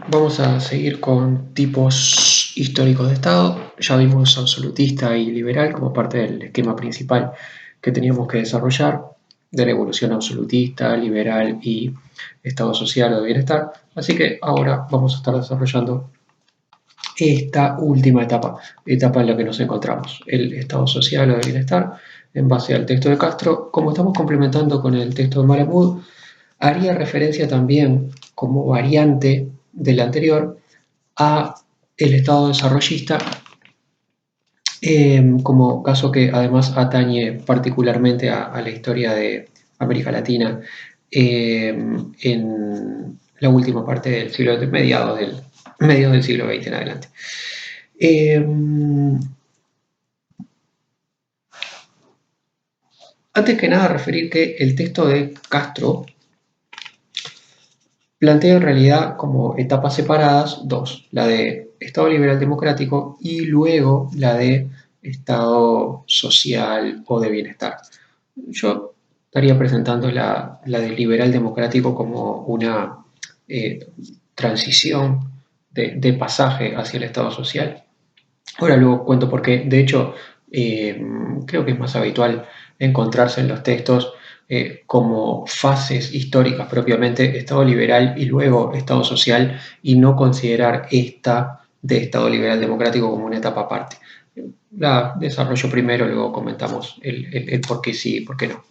Vamos a seguir con tipos históricos de Estado. Ya vimos absolutista y liberal como parte del esquema principal que teníamos que desarrollar de la evolución absolutista, liberal y Estado social o de bienestar. Así que ahora vamos a estar desarrollando esta última etapa en la que nos encontramos, el Estado social o de bienestar, en base al texto de Castro. Como estamos complementando con el texto de Malamud, haría referencia también como variante del anterior a el Estado desarrollista, como caso que además atañe particularmente a la historia de América Latina en la última parte del siglo, mediados del siglo XX en adelante. Eh, Antes que nada, referir que el texto de Castro plantea en realidad como etapas separadas dos, la de Estado liberal democrático y luego la de Estado social o de bienestar. Yo estaría presentando la de liberal democrático como una eh, transición de pasaje hacia el Estado social. Ahora luego cuento por qué. De hecho, eh, creo que es más habitual encontrarse en los textos como fases históricas propiamente, Estado liberal y luego Estado social, y no considerar esta de Estado liberal democrático como una etapa aparte. La desarrollo primero, luego comentamos el por qué sí y por qué no.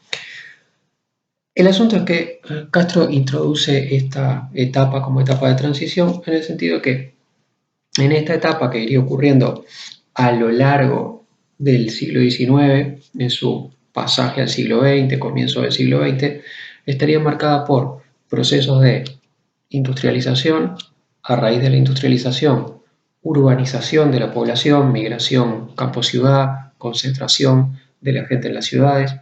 El asunto es que Castro introduce esta etapa como etapa de transición en el sentido que en esta etapa que iría ocurriendo a lo largo del siglo XIX, en su pasaje al siglo XX, comienzo del siglo XX, estaría marcada por procesos de industrialización, a raíz de la industrialización, urbanización de la población, migración campo-ciudad, concentración de la gente en las ciudades,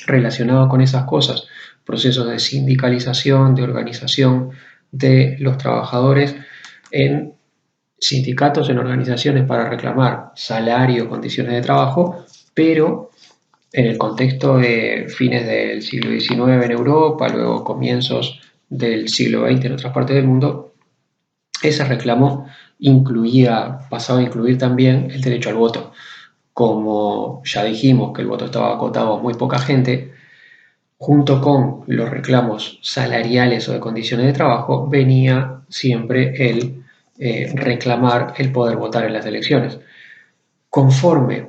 relacionado con esas cosas, procesos de sindicalización, de organización de los trabajadores en sindicatos, en organizaciones para reclamar salario, condiciones de trabajo, pero en el contexto de fines del siglo XIX en Europa, luego comienzos del siglo XX en otras partes del mundo, ese reclamo pasaba a incluir también el derecho al voto. Como ya dijimos que el voto estaba acotado a muy poca gente, junto con los reclamos salariales o de condiciones de trabajo, venía siempre el reclamar el poder votar en las elecciones. Conforme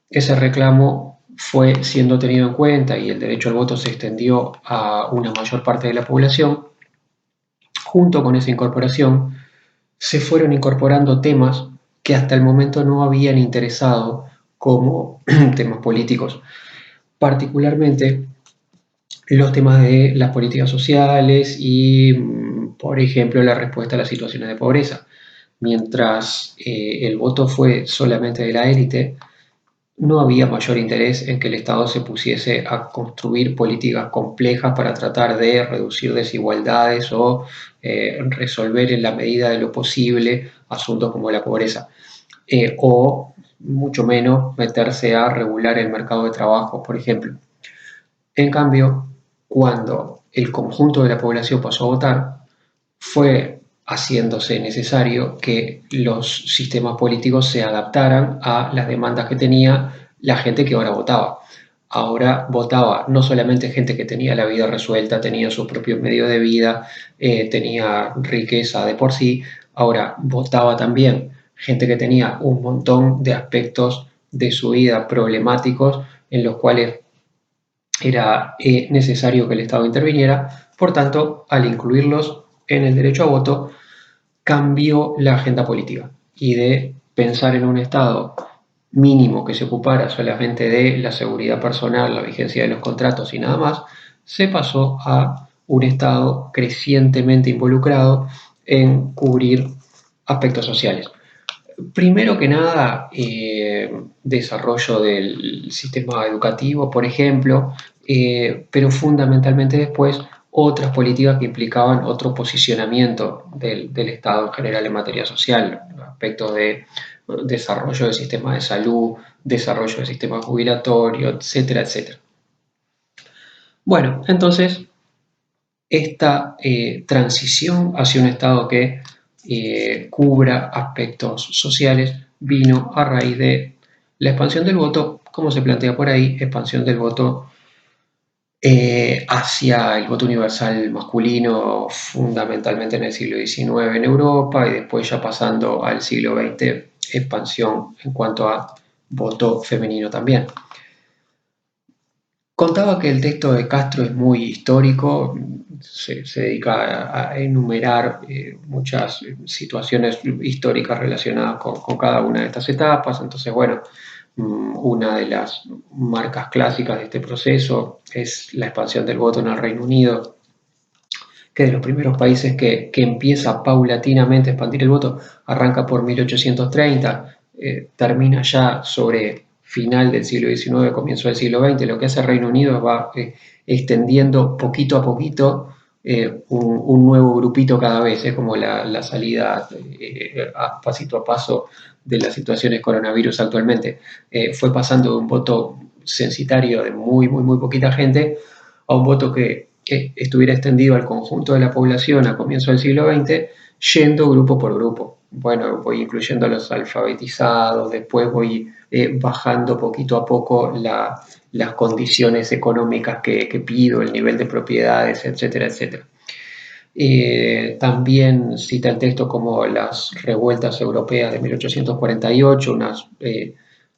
ese reclamo fue siendo tenido en cuenta y el derecho al voto se extendió a una mayor parte de la población, junto con esa incorporación se fueron incorporando temas que hasta el momento no habían interesado como temas políticos, particularmente los temas de las políticas sociales y, por ejemplo, la respuesta a las situaciones de pobreza. Mientras el voto fue solamente de la élite, no había mayor interés en que el Estado se pusiese a construir políticas complejas para tratar de reducir desigualdades o resolver en la medida de lo posible asuntos como la pobreza, o mucho menos meterse a regular el mercado de trabajo, por ejemplo. En cambio, cuando el conjunto de la población pasó a votar, fue haciéndose necesario que los sistemas políticos se adaptaran a las demandas que tenía la gente que ahora votaba. Ahora votaba no solamente gente que tenía la vida resuelta, tenía sus propios medios de vida, tenía riqueza de por sí, ahora votaba también gente que tenía un montón de aspectos de su vida problemáticos en los cuales era necesario que el Estado interviniera. Por tanto, al incluirlos en el derecho a voto, cambió la agenda política y de pensar en un Estado mínimo que se ocupara solamente de la seguridad personal, la vigencia de los contratos y nada más, se pasó a un Estado crecientemente involucrado en cubrir aspectos sociales. Primero que nada, desarrollo del sistema educativo, por ejemplo, pero fundamentalmente después otras políticas que implicaban otro posicionamiento del Estado en general en materia social, aspectos de desarrollo del sistema de salud, desarrollo del sistema jubilatorio, etcétera, etcétera. Bueno, entonces esta transición hacia un Estado que cubra aspectos sociales vino a raíz de la expansión del voto, como se plantea por ahí, expansión del voto hacia el voto universal masculino, fundamentalmente en el siglo XIX en Europa y después ya pasando al siglo XX, expansión en cuanto a voto femenino también. Contaba que el texto de Castro es muy histórico, se dedica a enumerar muchas situaciones históricas relacionadas con cada una de estas etapas. Entonces, bueno, una de las marcas clásicas de este proceso es la expansión del voto en el Reino Unido, que es de los primeros países que empieza paulatinamente a expandir el voto, arranca por 1830, termina ya sobre final del siglo XIX, comienzo del siglo XX. Lo que hace el Reino Unido va extendiendo poquito a poquito un nuevo grupito cada vez, es como la salida pasito a paso de las situaciones coronavirus actualmente. Fue pasando de un voto censitario de muy poquita gente a un voto que estuviera extendido al conjunto de la población a comienzos del siglo XX, yendo grupo por grupo. Bueno, voy incluyendo a los alfabetizados, después voy bajando poquito a poco las condiciones económicas que pido, el nivel de propiedades, etcétera, etcétera. También cita el texto como las revueltas europeas de 1848, unas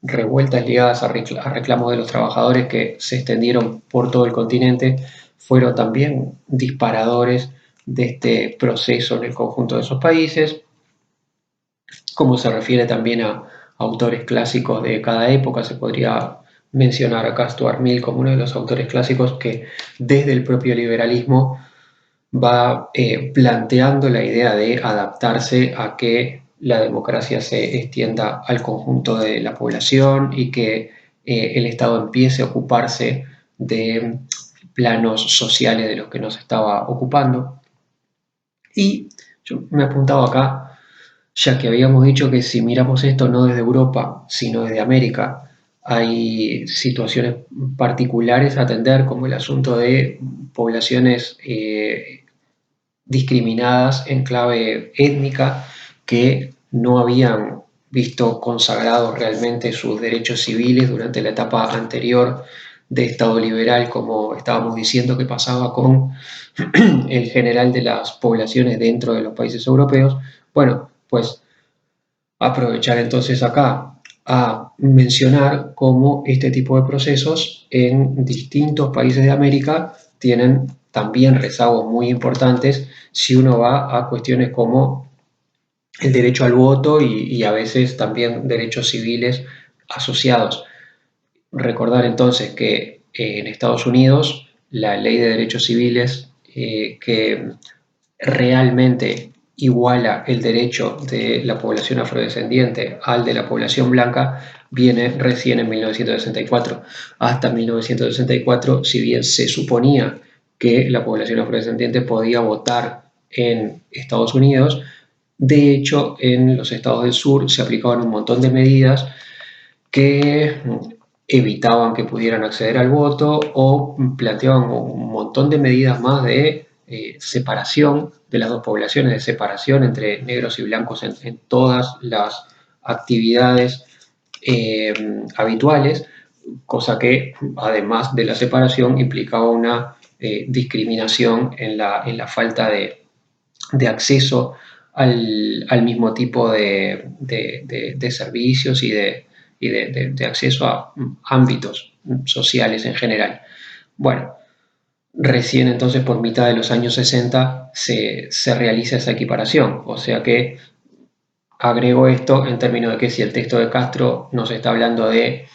revueltas ligadas a reclamos de los trabajadores que se extendieron por todo el continente, fueron también disparadores de este proceso en el conjunto de esos países, como se refiere también a autores clásicos de cada época. Se podría mencionar a Stuart Mill como uno de los autores clásicos que desde el propio liberalismo va planteando la idea de adaptarse a que la democracia se extienda al conjunto de la población y que el Estado empiece a ocuparse de planos sociales de los que no se estaba ocupando. Y yo me he apuntado acá, ya que habíamos dicho que si miramos esto no desde Europa, sino desde América, hay situaciones particulares a atender, como el asunto de poblaciones discriminadas en clave étnica, que no habían visto consagrados realmente sus derechos civiles durante la etapa anterior de Estado liberal, como estábamos diciendo que pasaba con el general de las poblaciones dentro de los países europeos. Bueno, pues aprovechar entonces acá a mencionar cómo este tipo de procesos en distintos países de América tienen también rezagos muy importantes si uno va a cuestiones como el derecho al voto y a veces también derechos civiles asociados. Recordar entonces que en Estados Unidos la ley de derechos civiles que realmente iguala el derecho de la población afrodescendiente al de la población blanca viene recién en 1964. Hasta 1964, si bien se suponía que la población afrodescendiente podía votar en Estados Unidos, de hecho en los estados del sur se aplicaban un montón de medidas que evitaban que pudieran acceder al voto o planteaban un montón de medidas más de separación de las dos poblaciones, de separación entre negros y blancos en todas las actividades habituales, cosa que además de la separación implicaba una discriminación en la falta de acceso al mismo tipo de servicios y de acceso a ámbitos sociales en general. Bueno, recién entonces por mitad de los años 60 se realiza esa equiparación, o sea que agrego esto en términos de que si el texto de Castro nos está hablando de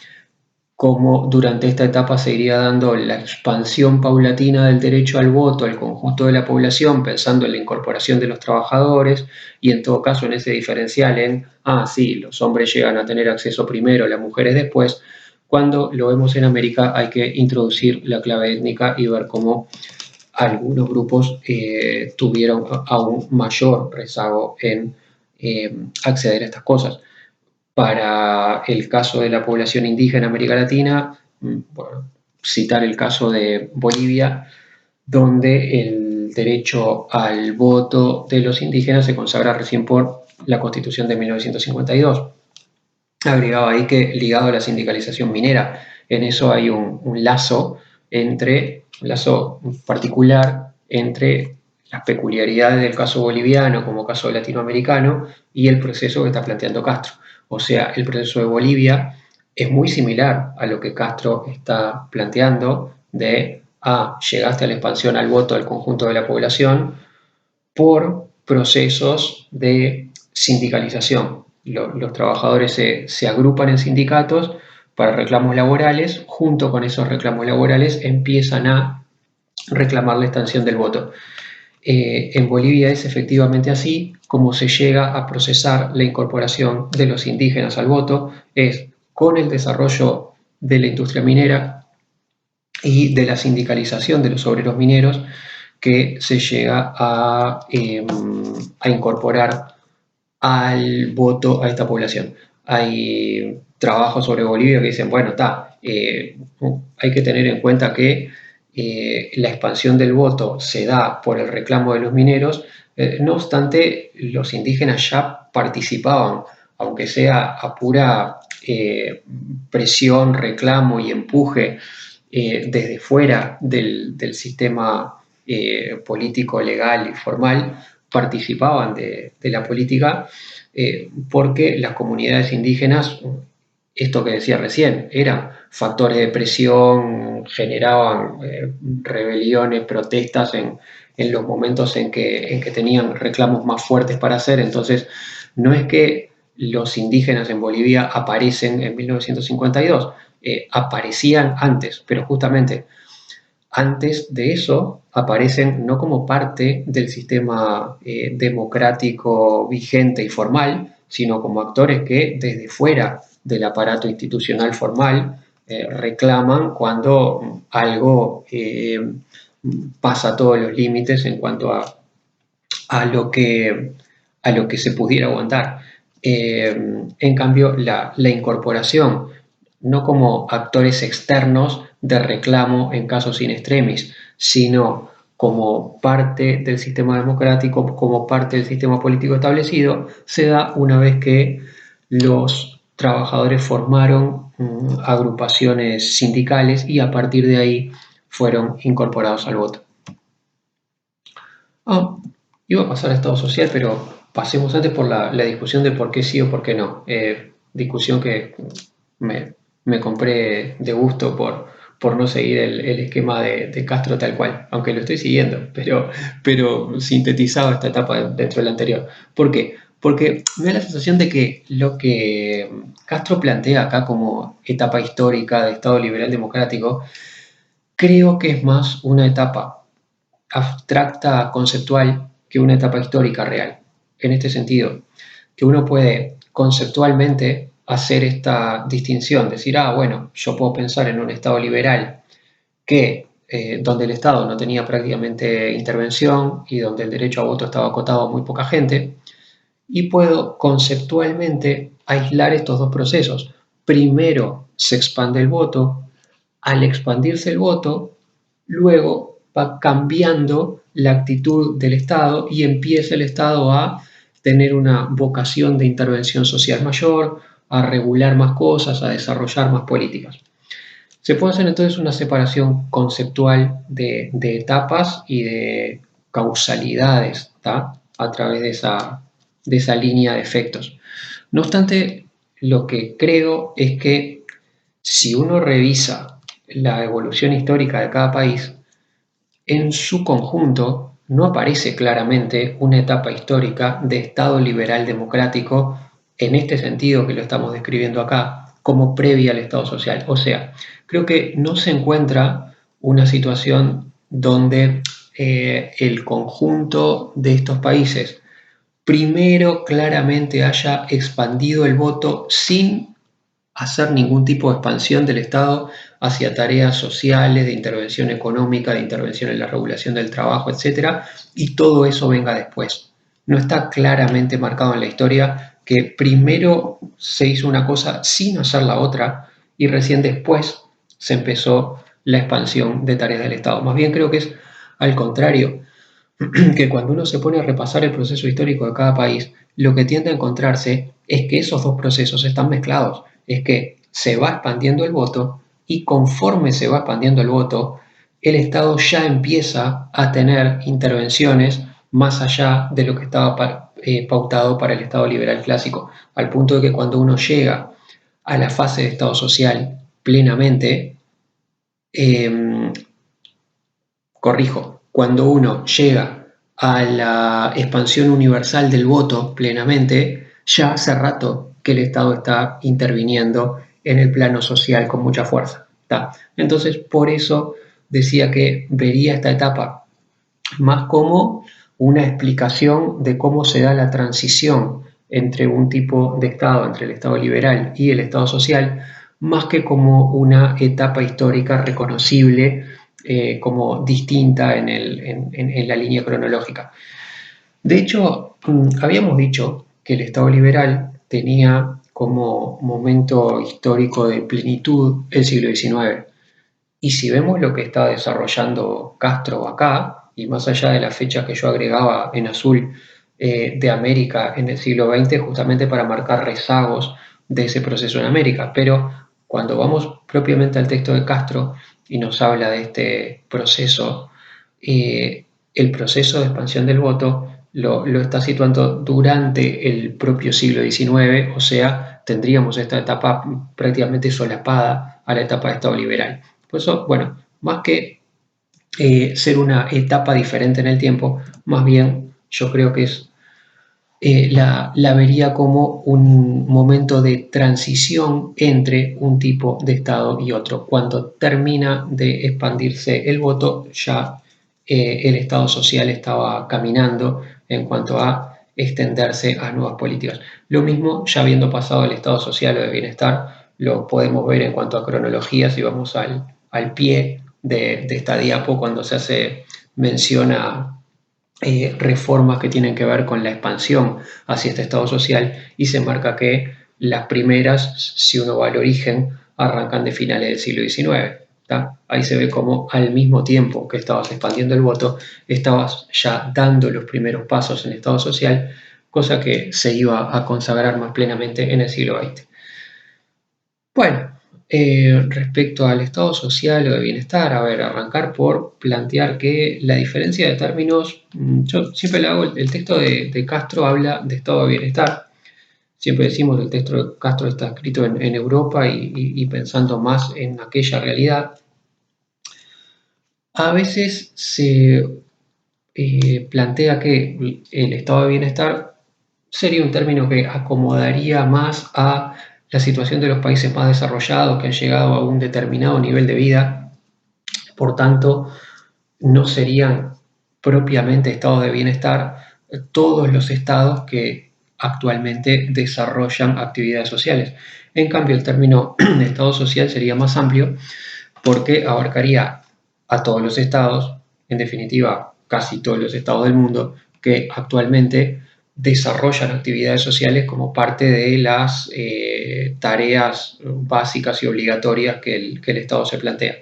cómo durante esta etapa se iría dando la expansión paulatina del derecho al voto al conjunto de la población, pensando en la incorporación de los trabajadores y en todo caso en ese diferencial en, sí, los hombres llegan a tener acceso primero, las mujeres después. Cuando lo vemos en América hay que introducir la clave étnica y ver cómo algunos grupos tuvieron aún mayor rezago en acceder a estas cosas. Para el caso de la población indígena en América Latina, bueno, citar el caso de Bolivia, donde el derecho al voto de los indígenas se consagra recién por la Constitución de 1952. Agregado ahí que ligado a la sindicalización minera, en eso hay un lazo un lazo particular entre las peculiaridades del caso boliviano como caso latinoamericano y el proceso que está planteando Castro. O sea, el proceso de Bolivia es muy similar a lo que Castro está planteando de, llegaste a la expansión al voto del conjunto de la población por procesos de sindicalización. Los trabajadores se agrupan en sindicatos para reclamos laborales, junto con esos reclamos laborales empiezan a reclamar la extensión del voto. En Bolivia es efectivamente así como se llega a procesar la incorporación de los indígenas al voto, es con el desarrollo de la industria minera y de la sindicalización de los obreros mineros que se llega a incorporar al voto a esta población. Hay trabajos sobre Bolivia que dicen, bueno, hay que tener en cuenta que la expansión del voto se da por el reclamo de los mineros, no obstante, los indígenas ya participaban, aunque sea a pura presión, reclamo y empuje desde fuera del sistema político, legal y formal, participaban de la política porque las comunidades indígenas, esto que decía recién, eran factores de presión, generaban rebeliones, protestas en los momentos en que tenían reclamos más fuertes para hacer. Entonces, no es que los indígenas en Bolivia aparecen en 1952, aparecían antes, pero justamente antes de eso aparecen no como parte del sistema democrático vigente y formal, sino como actores que desde fuera del aparato institucional formal reclaman cuando algo pasa todos los límites en cuanto a lo que se pudiera aguantar. En cambio, la incorporación, no como actores externos de reclamo en casos in extremis, sino como parte del sistema democrático, como parte del sistema político establecido, se da una vez que los trabajadores formaron agrupaciones sindicales y a partir de ahí fueron incorporados al voto. Ah, iba a pasar a estado social, pero pasemos antes por la discusión de por qué sí o por qué no. Discusión que me, me compré de gusto por no seguir el esquema de Castro tal cual, aunque lo estoy siguiendo, pero sintetizado esta etapa dentro de la anterior. ¿Por qué? Porque me da la sensación de que lo que Castro plantea acá como etapa histórica de Estado liberal democrático, creo que es más una etapa abstracta, conceptual, que una etapa histórica real. En este sentido, que uno puede conceptualmente hacer esta distinción, decir, bueno, yo puedo pensar en un Estado liberal que donde el Estado no tenía prácticamente intervención y donde el derecho a voto estaba acotado a muy poca gente, y puedo conceptualmente aislar estos dos procesos. Primero se expande el voto, al expandirse el voto, luego va cambiando la actitud del Estado y empieza el Estado a tener una vocación de intervención social mayor, a regular más cosas, a desarrollar más políticas. Se puede hacer entonces una separación conceptual de etapas y de causalidades, ¿tá? A través de esa línea de efectos. No obstante, lo que creo es que si uno revisa la evolución histórica de cada país, en su conjunto no aparece claramente una etapa histórica de Estado liberal democrático en este sentido que lo estamos describiendo acá, como previa al Estado social. O sea, creo que no se encuentra una situación donde el conjunto de estos países primero claramente haya expandido el voto sin hacer ningún tipo de expansión del Estado hacia tareas sociales, de intervención económica, de intervención en la regulación del trabajo, etcétera, y todo eso venga después. No está claramente marcado en la historia que primero se hizo una cosa sin hacer la otra y recién después se empezó la expansión de tareas del Estado. Más bien creo que es al contrario. que cuando uno se pone a repasar el proceso histórico de cada país, lo que tiende a encontrarse es que esos dos procesos están mezclados. Es que se va expandiendo el voto y conforme se va expandiendo el voto, el Estado ya empieza a tener intervenciones más allá de lo que estaba pautado para el Estado liberal clásico, al punto de que cuando uno llega a la fase de Estado social plenamente, eh, corrijo, cuando uno llega a la expansión universal del voto plenamente, ya hace rato que el Estado está interviniendo en el plano social con mucha fuerza. ¿Tá? Entonces, por eso decía que vería esta etapa más como una explicación de cómo se da la transición entre un tipo de Estado, entre el Estado liberal y el Estado social, más que como una etapa histórica reconocible como distinta en la línea cronológica. De hecho, habíamos dicho que el Estado liberal tenía como momento histórico de plenitud el siglo XIX. Y si vemos lo que está desarrollando Castro acá, y más allá de la fecha que yo agregaba en azul de América en el siglo XX, justamente para marcar rezagos de ese proceso en América, pero cuando vamos propiamente al texto de Castro y nos habla de este proceso, el proceso de expansión del voto lo está situando durante el propio siglo XIX, o sea, tendríamos esta etapa prácticamente solapada a la etapa de Estado liberal. Por eso, bueno, más que ser una etapa diferente en el tiempo, más bien yo creo que es la vería como un momento de transición entre un tipo de Estado y otro. Cuando termina de expandirse el voto, ya el Estado social estaba caminando en cuanto a extenderse a nuevas políticas. Lo mismo, ya habiendo pasado el Estado social o de bienestar, lo podemos ver en cuanto a cronología, si vamos al pie de esta diapo, cuando se hace mención a reformas que tienen que ver con la expansión hacia este Estado social y se marca que las primeras, si uno va al origen, arrancan de finales del siglo XIX. ¿Tá? Ahí se ve como al mismo tiempo que estabas expandiendo el voto, estabas ya dando los primeros pasos en el Estado social, cosa que se iba a consagrar más plenamente en el siglo XX. Bueno, respecto al estado social o de bienestar, a ver, arrancar por plantear que la diferencia de términos, yo siempre le hago el texto de Castro habla de estado de bienestar. Siempre decimos que el texto de Castro está escrito en Europa y pensando más en aquella realidad. A veces se plantea que el estado de bienestar sería un término que acomodaría más a la situación de los países más desarrollados que han llegado a un determinado nivel de vida, por tanto, no serían propiamente estados de bienestar todos los estados que actualmente desarrollan actividades sociales. En cambio, el término estado social sería más amplio porque abarcaría a todos los estados, en definitiva, casi todos los estados del mundo, que actualmente desarrollan actividades sociales como parte de las tareas básicas y obligatorias que el Estado se plantea.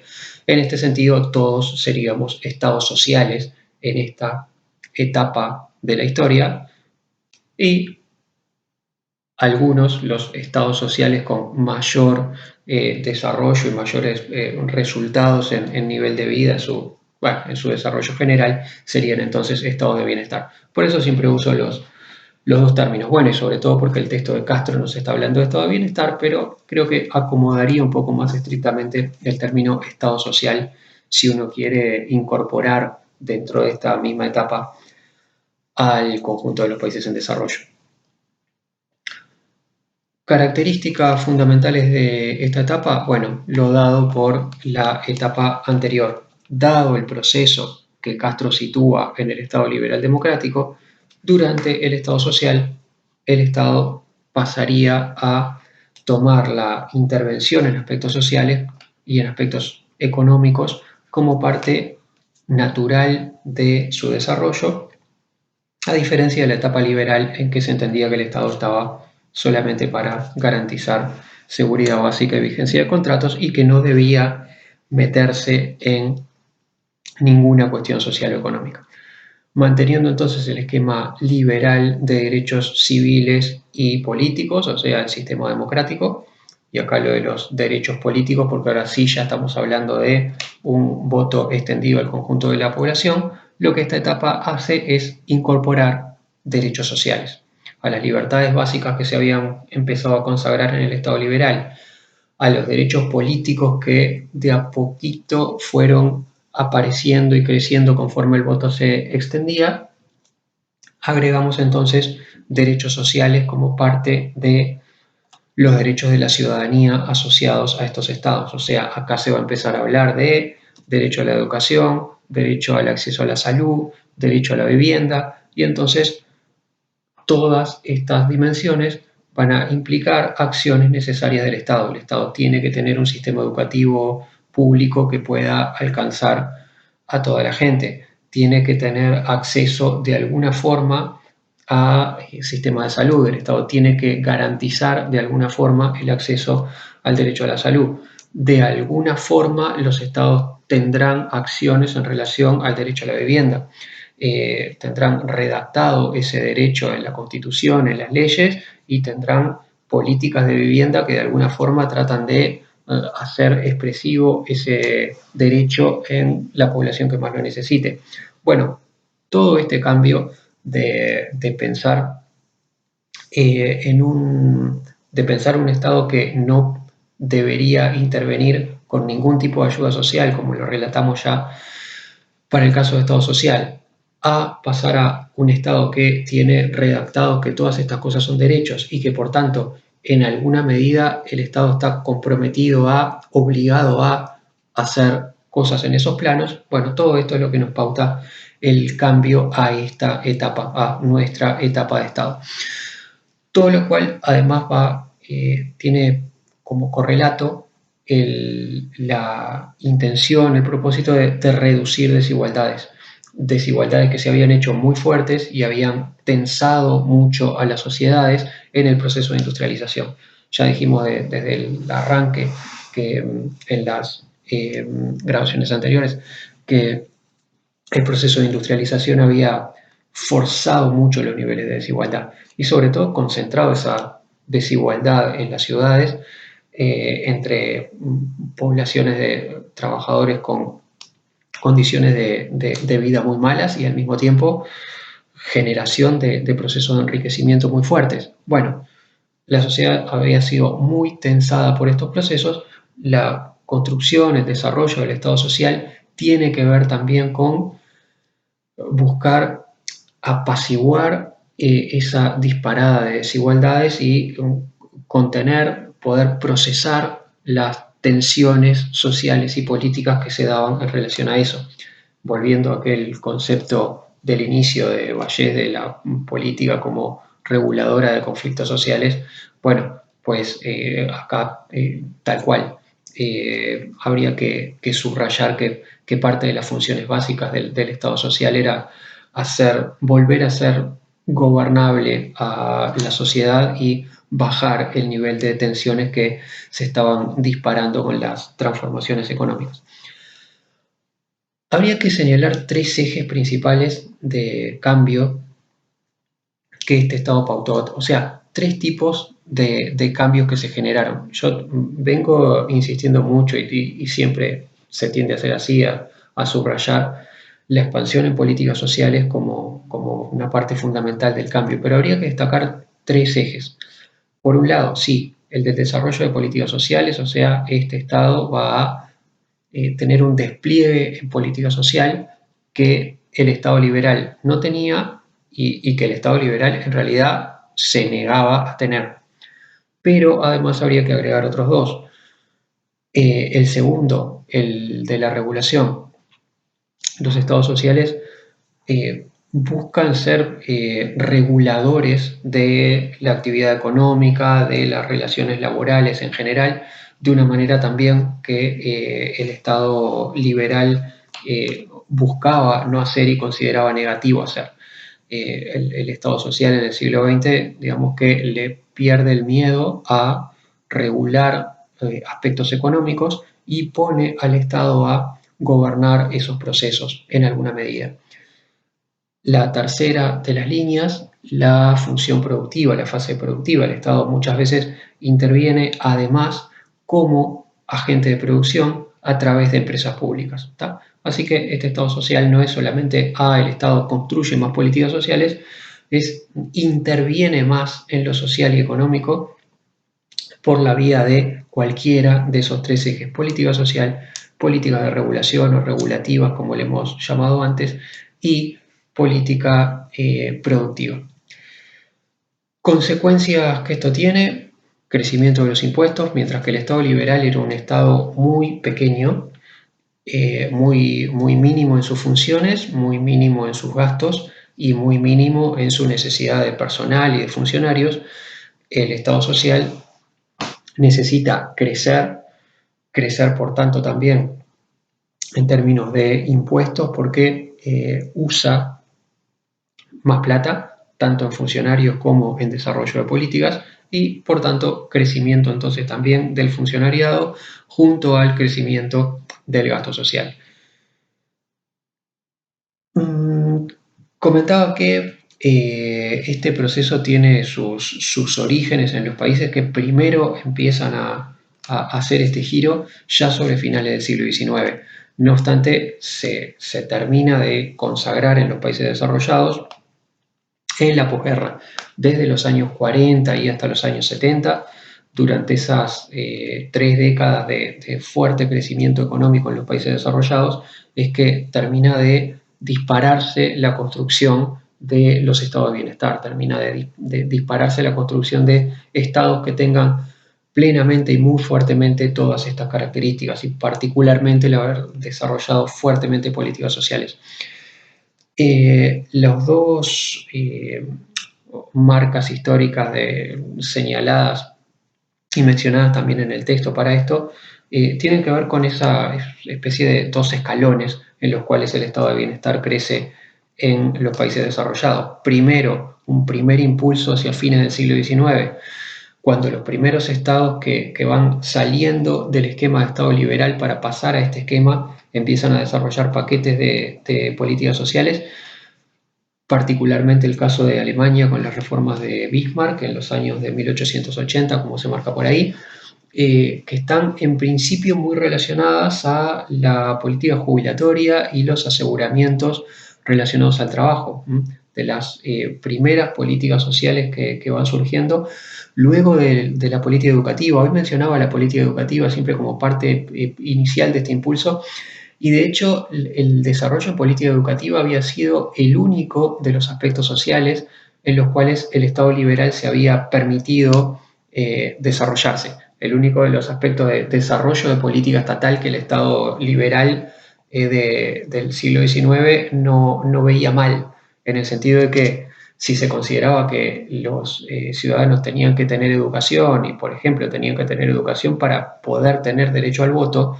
En este sentido, todos seríamos estados sociales en esta etapa de la historia y algunos, los estados sociales con mayor desarrollo y mayores resultados en nivel de vida, en su desarrollo general, serían entonces estados de bienestar. Por eso siempre uso los dos términos. Bueno, y sobre todo porque el texto de Castro nos está hablando de estado de bienestar, pero creo que acomodaría un poco más estrictamente el término estado social si uno quiere incorporar dentro de esta misma etapa al conjunto de los países en desarrollo. Características fundamentales de esta etapa, bueno, lo dado por la etapa anterior. Dado el proceso que Castro sitúa en el Estado liberal democrático, durante el Estado social, el Estado pasaría a tomar la intervención en aspectos sociales y en aspectos económicos como parte natural de su desarrollo, a diferencia de la etapa liberal en que se entendía que el Estado estaba solamente para garantizar seguridad básica y vigencia de contratos y que no debía meterse en ninguna cuestión social o económica. manteniendo entonces el esquema liberal de derechos civiles y políticos, o sea, el sistema democrático, y acá lo de los derechos políticos, porque ahora sí ya estamos hablando de un voto extendido al conjunto de la población. Lo que esta etapa hace es incorporar derechos sociales a las libertades básicas que se habían empezado a consagrar en el Estado liberal, a los derechos políticos que de a poquito fueron apareciendo y creciendo conforme el voto se extendía. Agregamos entonces derechos sociales como parte de los derechos de la ciudadanía asociados a estos estados. O sea, acá se va a empezar a hablar de derecho a la educación, derecho al acceso a la salud, derecho a la vivienda, y entonces todas estas dimensiones van a implicar acciones necesarias del Estado. El Estado tiene que tener un sistema educativo público que pueda alcanzar a toda la gente. Tiene que tener acceso de alguna forma al sistema de salud. El Estado tiene que garantizar de alguna forma el acceso al derecho a la salud. De alguna forma los Estados tendrán acciones en relación al derecho a la vivienda. Tendrán redactado ese derecho en la Constitución, en las leyes, y tendrán políticas de vivienda que de alguna forma tratan de hacer expresivo ese derecho en la población que más lo necesite. Bueno, todo este cambio de pensar de pensar un Estado que no debería intervenir con ningún tipo de ayuda social, como lo relatamos ya para el caso de Estado social, a pasar a un Estado que tiene redactado que todas estas cosas son derechos y que por tanto en alguna medida el Estado está comprometido obligado a hacer cosas en esos planos. Bueno, todo esto es lo que nos pauta el cambio a esta etapa, a nuestra etapa de Estado. Todo lo cual además tiene como correlato la intención, el propósito de reducir desigualdades. Desigualdades que se habían hecho muy fuertes y habían tensado mucho a las sociedades en el proceso de industrialización. Ya dijimos desde el arranque, que en las grabaciones anteriores, que el proceso de industrialización había forzado mucho los niveles de desigualdad y sobre todo concentrado esa desigualdad en las ciudades entre poblaciones de trabajadores con condiciones de vida muy malas y al mismo tiempo generación de procesos de enriquecimiento muy fuertes. Bueno, la sociedad había sido muy tensada por estos procesos. La construcción, el desarrollo del Estado social tiene que ver también con buscar apaciguar esa disparada de desigualdades y contener, poder procesar las tensiones sociales y políticas que se daban en relación a eso. Volviendo a aquel concepto del inicio de Vallès de la política como reguladora de conflictos sociales, bueno, pues acá tal cual. Habría que subrayar que parte de las funciones básicas del Estado social era volver a ser gobernable a la sociedad y bajar el nivel de tensiones que se estaban disparando con las transformaciones económicas. Habría que señalar tres ejes principales de cambio que este Estado pautó, o sea, tres tipos de cambios que se generaron. Yo vengo insistiendo mucho y siempre se tiende a hacer así, a subrayar la expansión en políticas sociales como una parte fundamental del cambio, pero habría que destacar tres ejes. Por un lado, sí, el del desarrollo de políticas sociales, o sea, este Estado va a tener un despliegue en política social que el Estado liberal no tenía y que el Estado liberal en realidad se negaba a tener. Pero además habría que agregar otros dos. El segundo, el de la regulación. Los estados sociales buscan ser reguladores de la actividad económica, de las relaciones laborales en general, de una manera también que el Estado liberal buscaba no hacer y consideraba negativo hacer. El Estado social en el siglo XX, digamos que le pierde el miedo a regular aspectos económicos y pone al Estado a gobernar esos procesos en alguna medida. La tercera de las líneas, la función productiva, la fase productiva. El Estado muchas veces interviene además como agente de producción a través de empresas públicas. ¿Tá? Así que este Estado social no es solamente, el Estado construye más políticas sociales, interviene más en lo social y económico por la vía de cualquiera de esos tres ejes: política social, políticas de regulación o regulativas, como le hemos llamado antes, y política productiva. Consecuencias que esto tiene: crecimiento de los impuestos, mientras que el Estado liberal era un Estado muy pequeño, muy mínimo en sus funciones, muy mínimo en sus gastos y muy mínimo en su necesidad de personal y de funcionarios. El Estado social necesita crecer por tanto también en términos de impuestos, porque usa más plata, tanto en funcionarios como en desarrollo de políticas, y por tanto crecimiento entonces también del funcionariado junto al crecimiento del gasto social. Comentaba que este proceso tiene sus orígenes en los países que primero empiezan a hacer este giro ya sobre finales del siglo XIX. No obstante, se termina de consagrar en los países desarrollados en la posguerra, desde los años 40 y hasta los años 70. Durante esas 3 décadas de fuerte crecimiento económico en los países desarrollados, es que termina de dispararse la construcción de los estados de bienestar, termina de dispararse la construcción de estados que tengan plenamente y muy fuertemente todas estas características, y particularmente el haber desarrollado fuertemente políticas sociales. Las dos marcas históricas señaladas y mencionadas también en el texto para esto tienen que ver con esa especie de dos escalones en los cuales el estado de bienestar crece en los países desarrollados. Primero, un primer impulso hacia fines del siglo XIX, cuando los primeros estados que van saliendo del esquema de estado liberal para pasar a este esquema empiezan a desarrollar paquetes de políticas sociales, particularmente el caso de Alemania con las reformas de Bismarck en los años de 1880, como se marca por ahí, que están en principio muy relacionadas a la política jubilatoria y los aseguramientos relacionados al trabajo, de las primeras políticas sociales que van surgiendo luego de la política educativa. Hoy mencionaba la política educativa siempre como parte inicial de este impulso, y de hecho el desarrollo en política educativa había sido el único de los aspectos sociales en los cuales el Estado liberal se había permitido desarrollarse. El único de los aspectos de desarrollo de política estatal que el Estado liberal del siglo XIX no veía mal, en el sentido de que si se consideraba que los ciudadanos tenían que tener educación, y por ejemplo tenían que tener educación para poder tener derecho al voto,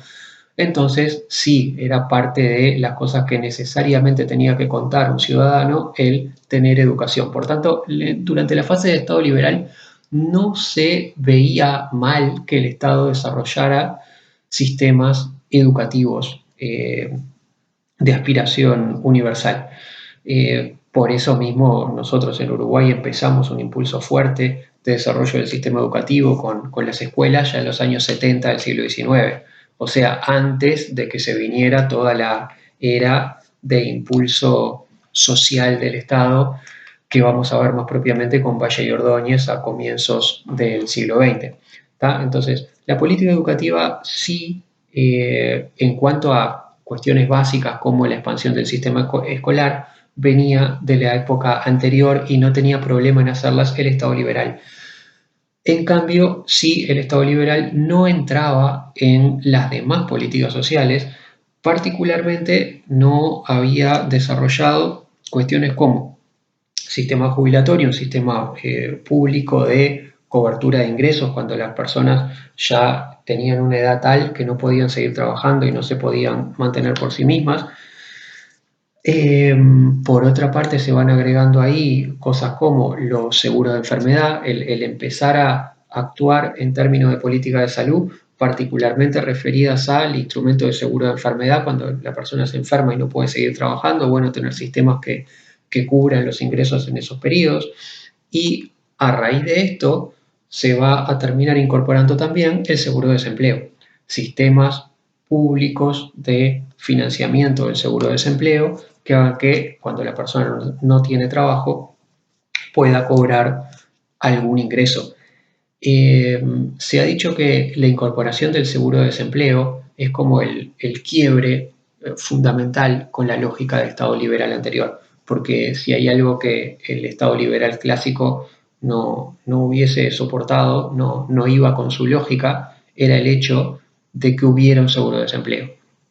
entonces sí, era parte de las cosas que necesariamente tenía que contar un ciudadano el tener educación. Por tanto, durante la fase de Estado liberal no se veía mal que el Estado desarrollara sistemas educativos de aspiración universal. Por eso mismo nosotros en Uruguay empezamos un impulso fuerte de desarrollo del sistema educativo con las escuelas ya en los años 70 del siglo XIX, o sea, antes de que se viniera toda la era de impulso social del Estado que vamos a ver más propiamente con Valle y Ordóñez a comienzos del siglo XX. Entonces, la política educativa sí, en cuanto a cuestiones básicas como la expansión del sistema escolar, venía de la época anterior y no tenía problema en hacerlas el Estado liberal. En cambio, sí, el Estado liberal no entraba en las demás políticas sociales, particularmente no había desarrollado cuestiones como sistema jubilatorio, un sistema público de cobertura de ingresos cuando las personas ya tenían una edad tal que no podían seguir trabajando y no se podían mantener por sí mismas. Por otra parte, se van agregando ahí cosas como los seguros de enfermedad, el empezar a actuar en términos de política de salud, particularmente referidas al instrumento de seguro de enfermedad cuando la persona se enferma y no puede seguir trabajando. Bueno, tener sistemas que que cubran los ingresos en esos periodos. Y a raíz de esto se va a terminar incorporando también el seguro de desempleo, sistemas públicos de financiamiento del seguro de desempleo que hagan que cuando la persona no tiene trabajo pueda cobrar algún ingreso. Se ha dicho que la incorporación del seguro de desempleo es como el quiebre fundamental con la lógica del Estado liberal anterior, porque si hay algo que el Estado liberal clásico no hubiese soportado, no iba con su lógica, era el hecho de que hubiera un seguro de desempleo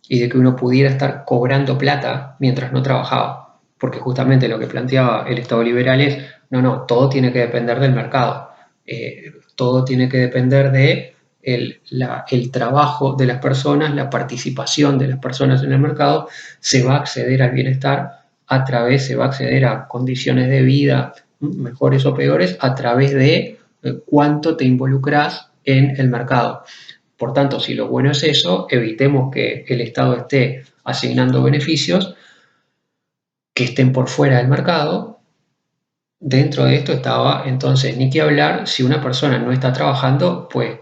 y de que uno pudiera estar cobrando plata mientras no trabajaba, porque justamente lo que planteaba el Estado liberal es, no, todo tiene que depender del mercado. Todo tiene que depender de el trabajo de las personas, la participación de las personas en el mercado. Se va a acceder al bienestar se va a acceder a condiciones de vida mejores o peores a través de cuánto te involucras en el mercado. Por tanto, si lo bueno es eso, evitemos que el Estado esté asignando beneficios que estén por fuera del mercado. Dentro de esto estaba, entonces, ni que hablar, si una persona no está trabajando, pues,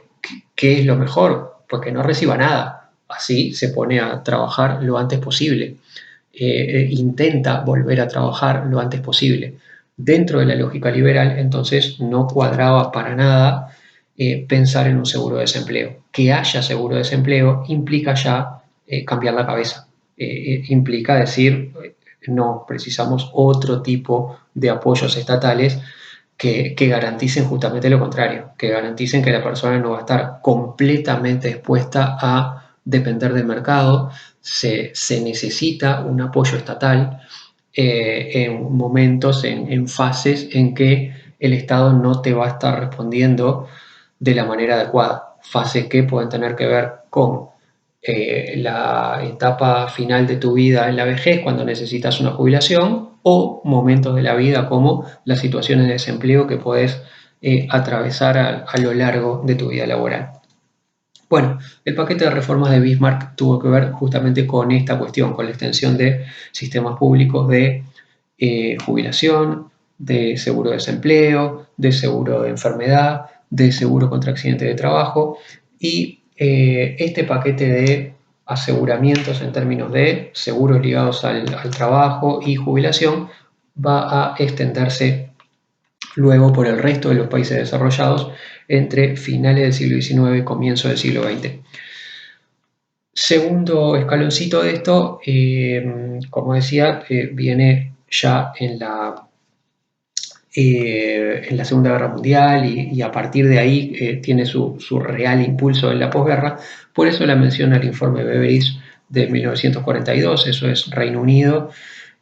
¿qué es lo mejor? Pues que no reciba nada. Así se pone a trabajar lo antes posible. Intenta volver a trabajar lo antes posible. Dentro de la lógica liberal, entonces, no cuadraba para nada pensar en un seguro de desempleo. Que haya seguro de desempleo implica ya cambiar la cabeza. Implica decir, no, precisamos otro tipo de apoyos estatales que garanticen justamente lo contrario, que garanticen que la persona no va a estar completamente expuesta a depender del mercado. Se necesita un apoyo estatal en momentos, en fases en que el Estado no te va a estar respondiendo de la manera adecuada. Fases que pueden tener que ver con la etapa final de tu vida en la vejez, cuando necesitas una jubilación, o momentos de la vida como las situaciones de desempleo que puedes atravesar a lo largo de tu vida laboral. Bueno, el paquete de reformas de Bismarck tuvo que ver justamente con esta cuestión, con la extensión de sistemas públicos de jubilación, de seguro de desempleo, de seguro de enfermedad, de seguro contra accidente de trabajo, y este paquete de aseguramientos en términos de seguros ligados al trabajo y jubilación va a extenderse luego por el resto de los países desarrollados entre finales del siglo XIX y comienzo del siglo XX. Segundo escaloncito de esto, como decía, viene ya en la Segunda Guerra Mundial y a partir de ahí tiene su real impulso en la posguerra. Por eso la menciona el informe Beveridge de 1942, eso es Reino Unido,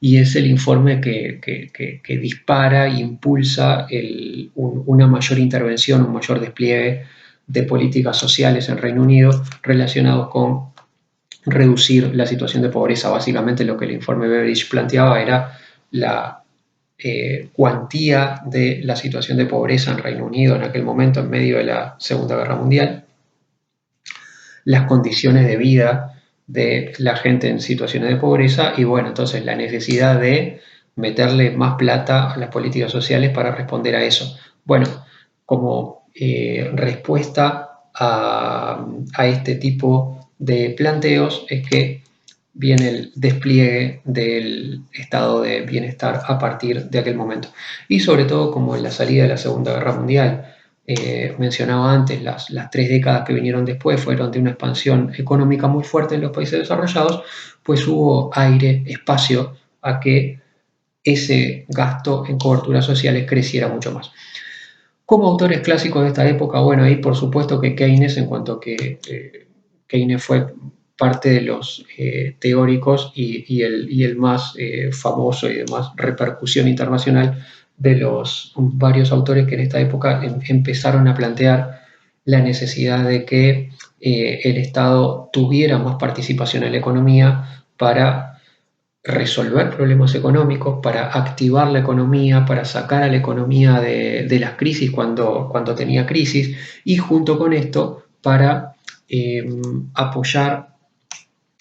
y es el informe que dispara e impulsa una mayor intervención, un mayor despliegue de políticas sociales en Reino Unido relacionados con reducir la situación de pobreza. Básicamente lo que el informe Beveridge planteaba era la cuantía de la situación de pobreza en Reino Unido en aquel momento, en medio de la Segunda Guerra Mundial, las condiciones de vida de la gente en situaciones de pobreza y bueno, entonces la necesidad de meterle más plata a las políticas sociales para responder a eso. Bueno, como respuesta a este tipo de planteos es que viene el despliegue del estado de bienestar a partir de aquel momento. Y sobre todo como en la salida de la Segunda Guerra Mundial, mencionaba antes, las 3 décadas que vinieron después fueron de una expansión económica muy fuerte en los países desarrollados, pues hubo aire, espacio a que ese gasto en coberturas sociales creciera mucho más. Como autores clásicos de esta época, bueno, ahí por supuesto que Keynes, en cuanto que Keynes fue parte de los teóricos y el más famoso y de más repercusión internacional de los varios autores que en esta época empezaron a plantear la necesidad de que el Estado tuviera más participación en la economía para resolver problemas económicos, para activar la economía, para sacar a la economía de las crisis cuando tenía crisis y junto con esto para apoyar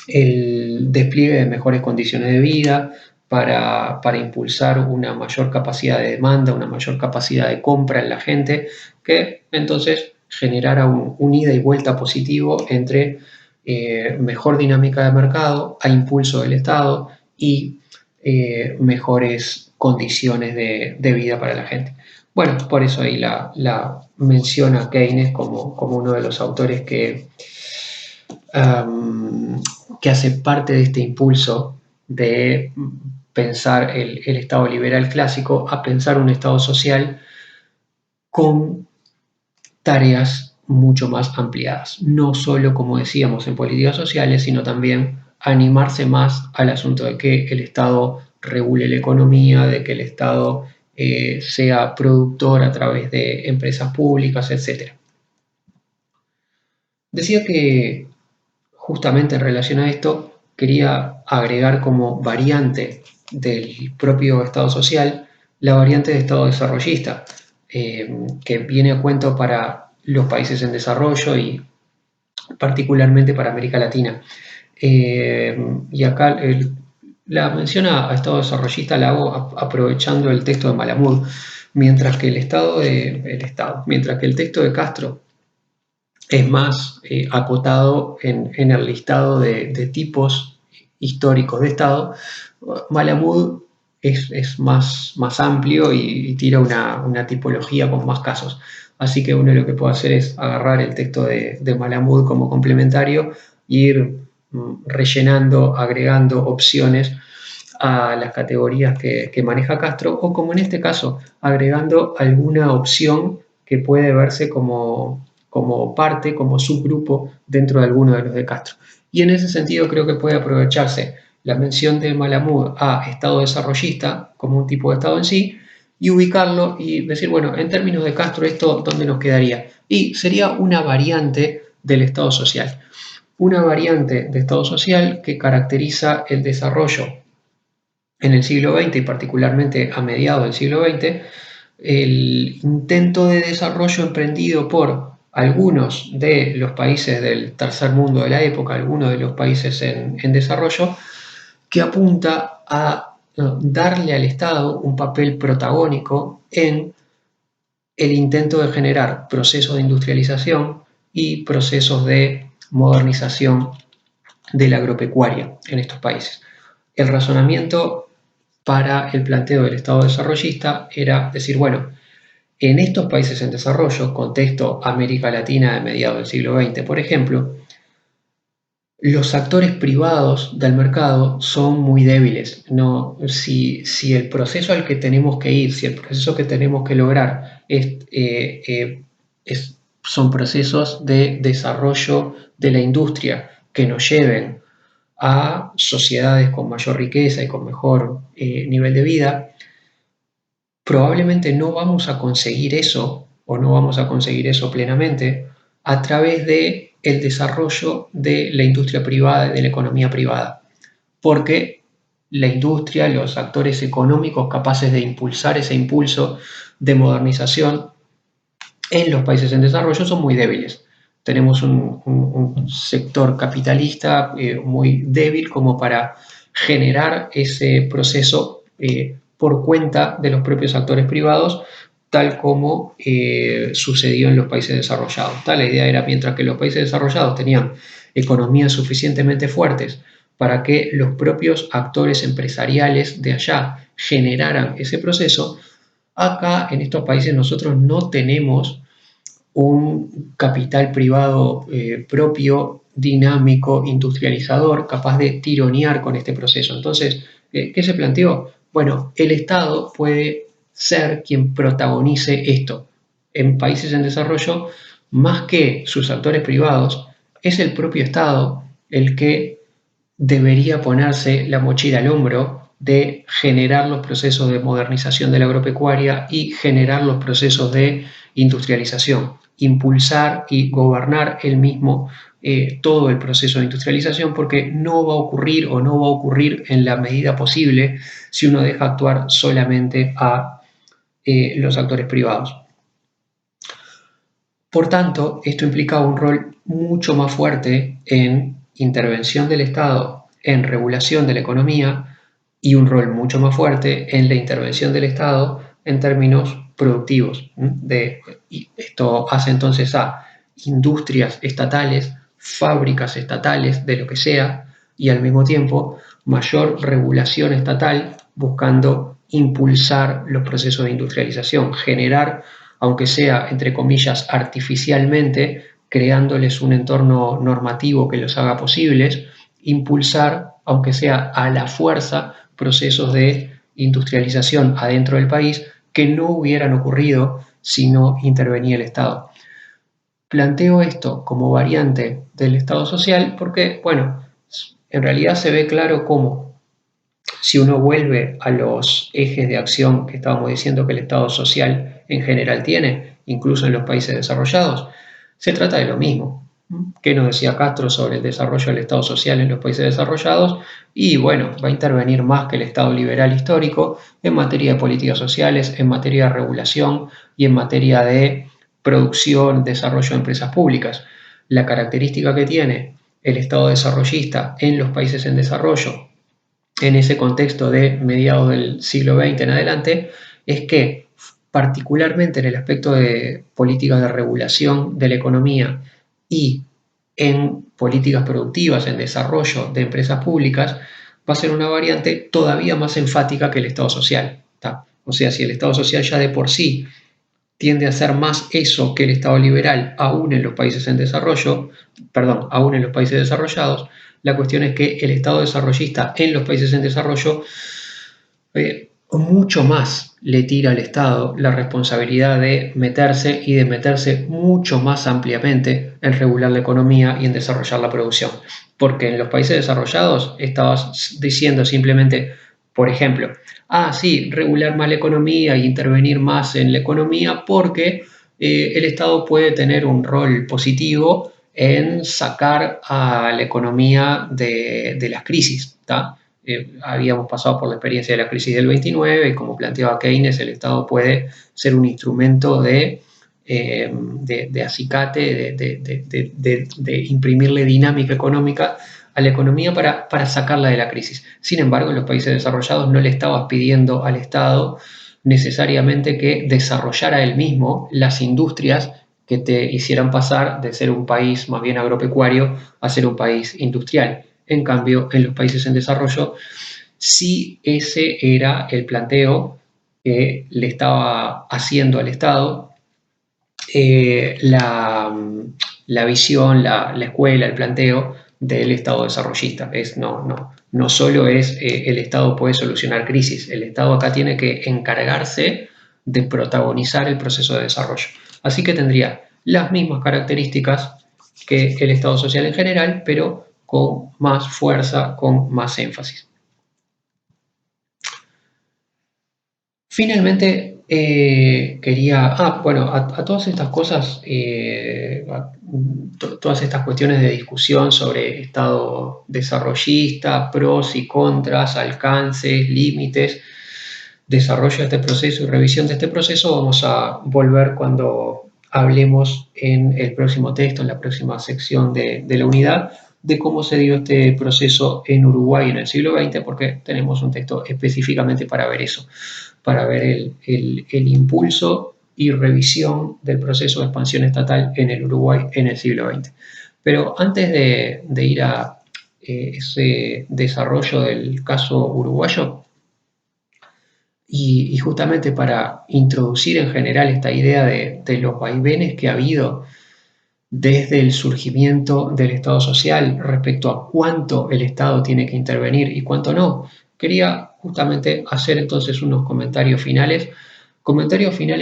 el despliegue de mejores condiciones de vida, para impulsar una mayor capacidad de demanda, una mayor capacidad de compra en la gente, que entonces generara un ida y vuelta positivo entre mejor dinámica de mercado a impulso del Estado y mejores condiciones de vida para la gente. Bueno, por eso ahí la menciona Keynes como uno de los autores que hace parte de este impulso de pensar el Estado liberal clásico a pensar un Estado social con tareas mucho más ampliadas. No solo, como decíamos, en políticas sociales, sino también animarse más al asunto de que el Estado regule la economía, de que el Estado sea productor a través de empresas públicas, etc. Decía que justamente en relación a esto quería agregar como variante del propio Estado social la variante de Estado desarrollista, que viene a cuento para los países en desarrollo y particularmente para América Latina. Y acá la mención a Estado desarrollista la hago aprovechando el texto de Malamud, mientras que mientras que el texto de Castro es más acotado en el listado de tipos históricos de Estado, Malamud es más amplio y tira una tipología con más casos. Así que uno lo que puede hacer es agarrar el texto de Malamud como complementario e ir rellenando, agregando opciones a las categorías que maneja Castro, o como en este caso, agregando alguna opción que puede verse como parte, como subgrupo dentro de alguno de los de Castro. Y en ese sentido creo que puede aprovecharse la mención de Malamud a Estado desarrollista como un tipo de Estado en sí y ubicarlo y decir, bueno, en términos de Castro, ¿esto dónde nos quedaría? Y sería una variante del Estado social. Una variante de Estado social que caracteriza el desarrollo en el siglo XX y particularmente a mediados del siglo XX, el intento de desarrollo emprendido por algunos de los países del tercer mundo de la época, algunos de los países en desarrollo, que apunta a darle al Estado un papel protagónico en el intento de generar procesos de industrialización y procesos de modernización de la agropecuaria en estos países. El razonamiento para el planteo del Estado desarrollista era decir, bueno, en estos países en desarrollo, contexto América Latina de mediados del siglo XX, por ejemplo, los actores privados del mercado son muy débiles. No, si el proceso al que tenemos que ir, si el proceso que tenemos que lograr son procesos de desarrollo de la industria que nos lleven a sociedades con mayor riqueza y con mejor nivel de vida, probablemente no vamos a conseguir eso o no vamos a conseguir eso plenamente a través de el desarrollo de la industria privada y de la economía privada, porque la industria, los actores económicos capaces de impulsar ese impulso de modernización en los países en desarrollo son muy débiles. Tenemos un sector capitalista muy débil como para generar ese proceso por cuenta de los propios actores privados, tal como sucedió en los países desarrollados. La idea era, mientras que los países desarrollados tenían economías suficientemente fuertes para que los propios actores empresariales de allá generaran ese proceso, acá en estos países nosotros no tenemos un capital privado propio, dinámico, industrializador, capaz de tironear con este proceso. Entonces, ¿qué se planteó? Bueno, el Estado puede ser quien protagonice esto. En países en desarrollo, más que sus actores privados, es el propio Estado el que debería ponerse la mochila al hombro de generar los procesos de modernización de la agropecuaria y generar los procesos de industrialización, impulsar y gobernar él mismo todo el proceso de industrialización, porque no va a ocurrir o no va a ocurrir en la medida posible si uno deja actuar solamente a los actores privados. Por tanto, esto implica un rol mucho más fuerte en intervención del Estado, en regulación de la economía, y un rol mucho más fuerte en la intervención del Estado en términos productivos. Y esto hace entonces a industrias estatales, fábricas estatales, de lo que sea, y al mismo tiempo mayor regulación estatal buscando impulsar los procesos de industrialización, generar, aunque sea entre comillas artificialmente, creándoles un entorno normativo que los haga posibles, impulsar, aunque sea a la fuerza, procesos de industrialización adentro del país que no hubieran ocurrido si no intervenía el Estado. Planteo esto como variante del Estado social porque, bueno, en realidad se ve claro cómo, si uno vuelve a los ejes de acción que estábamos diciendo que el Estado social en general tiene, incluso en los países desarrollados, se trata de lo mismo. ¿Qué nos decía Castro sobre el desarrollo del Estado social en los países desarrollados? Y bueno, va a intervenir más que el Estado liberal histórico en materia de políticas sociales, en materia de regulación y en materia de producción, desarrollo de empresas públicas. La característica que tiene el Estado desarrollista en los países en desarrollo, en ese contexto de mediados del siglo XX en adelante, es que particularmente en el aspecto de políticas de regulación de la economía y en políticas productivas, en desarrollo de empresas públicas, va a ser una variante todavía más enfática que el Estado social. ¿Tá? O sea, si el Estado social ya de por sí tiende a ser más eso que el Estado liberal, aún en los países en desarrollo, perdón, aún en los países desarrollados, la cuestión es que el Estado desarrollista en los países en desarrollo mucho más le tira al Estado la responsabilidad de meterse y de meterse mucho más ampliamente en regular la economía y en desarrollar la producción. Porque en los países desarrollados estabas diciendo simplemente, por ejemplo, sí, regular más la economía e intervenir más en la economía porque el Estado puede tener un rol positivo en sacar a la economía de las crisis, ¿tá? Habíamos pasado por la experiencia de la crisis del 29 y como planteaba Keynes, el Estado puede ser un instrumento de acicate, de imprimirle dinámica económica a la economía para sacarla de la crisis. Sin embargo, en los países desarrollados no le estabas pidiendo al Estado necesariamente que desarrollara él mismo las industrias que te hicieran pasar de ser un país más bien agropecuario a ser un país industrial. En cambio, en los países en desarrollo, sí ese era el planteo que le estaba haciendo al Estado, eh, la, la, visión, la escuela, el planteo del Estado desarrollista. No solo es el Estado puede solucionar crisis, el Estado acá tiene que encargarse de protagonizar el proceso de desarrollo. Así que tendría las mismas características que el Estado social en general, pero con más fuerza, con más énfasis. Finalmente, quería, bueno, a todas estas cosas, todas estas cuestiones de discusión sobre Estado desarrollista, pros y contras, alcances, límites, desarrollo de este proceso y revisión de este proceso, vamos a volver cuando hablemos en el próximo texto, en la próxima sección de la unidad, de cómo se dio este proceso en Uruguay en el siglo XX, porque tenemos un texto específicamente para ver eso, para ver el impulso y revisión del proceso de expansión estatal en el Uruguay en el siglo XX. Pero antes de ir a ese desarrollo del caso uruguayo, y justamente para introducir en general esta idea de los vaivenes que ha habido desde el surgimiento del Estado social respecto a cuánto el Estado tiene que intervenir y cuánto no, quería justamente hacer entonces unos comentarios finales